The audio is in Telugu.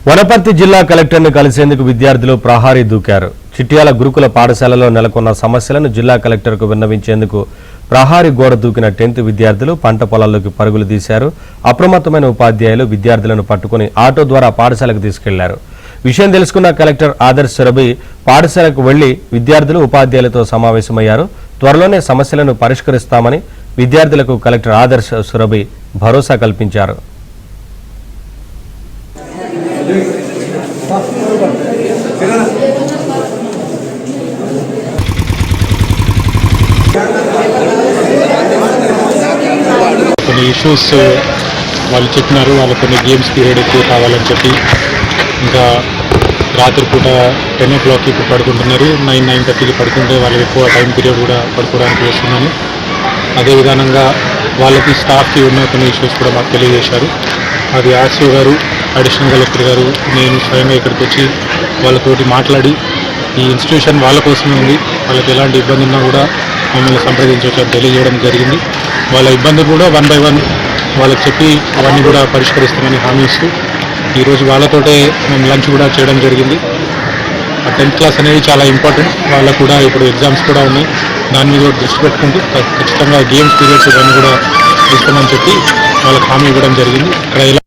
వనపర్తి జిల్లా కలెక్టర్ను కలిసేందుకు విద్యార్థులు ప్రహారీ దూకారు. చిట్యాల గురుకుల పాఠశాలలో నెలకొన్న సమస్యలను జిల్లా కలెక్టర్కు విన్నవించేందుకు ప్రహారీ గోడ దూకిన 10th విద్యార్థులు పంట పొలాల్లోకి పరుగులు తీశారు. అప్రమత్తమైన ఉపాధ్యాయులు విద్యార్థులను పట్టుకుని ఆటో ద్వారా పాఠశాలకు తీసుకెళ్లారు. విషయం తెలుసుకున్న కలెక్టర్ ఆదర్శ్ సురభి పాఠశాలకు వెళ్లి విద్యార్థులు ఉపాధ్యాయులతో సమావేశమయ్యారు. త్వరలోనే సమస్యలను పరిష్కరిస్తామని విద్యార్థులకు కలెక్టర్ ఆదర్శ్ సురభి భరోసా కల్పించారు. కొన్ని ఇష్యూస్ వాళ్ళు చెప్పినారు. వాళ్ళు కొన్ని గేమ్స్ పీరియడ్ ఎక్కువ కావాలని చెప్పి ఇంకా రాత్రిపూట 10 o'clock ఇప్పుడు పడుకుంటున్నారు. 9-9:30కి పడుకుంటే వాళ్ళకి ఎక్కువ టైం పీరియడ్ కూడా పడుకోవడానికి వస్తుందని, అదే విధానంగా వాళ్ళకి స్టాఫ్కి ఉన్న కొన్ని ఇష్యూస్ కూడా మాకు తెలియజేశారు. అది ఆర్సీఓ గారు, అడిషనల్ కలెక్టర్ గారు, నేను స్వయంగా ఇక్కడికి వచ్చి వాళ్ళతోటి మాట్లాడి ఈ ఇన్స్టిట్యూషన్ వాళ్ళ కోసమే ఉంది, వాళ్ళకి ఎలాంటి ఇబ్బంది ఉన్నా కూడా మమ్మల్ని సంప్రదించవచ్చు తెలియజేయడం జరిగింది. వాళ్ళ ఇబ్బంది కూడా 1 by 1 వాళ్ళకి చెప్పి అవన్నీ కూడా పరిష్కరిస్తామని హామీ ఇస్తూ ఈరోజు వాళ్ళతోటే మేము లంచ్ కూడా చేయడం జరిగింది. 10th క్లాస్ అనేది చాలా ఇంపార్టెంట్. వాళ్ళకు కూడా ఇప్పుడు ఎగ్జామ్స్ కూడా ఉన్నాయి. దాని మీద కూడా దృష్టి పెట్టుకుంటూ ఖచ్చితంగా గేమ్స్ పీరియడ్స్ ఇవన్నీ కూడా ఇస్తామని చెప్పి వాళ్ళకి హామీ ఇవ్వడం జరిగింది. ఇక్కడ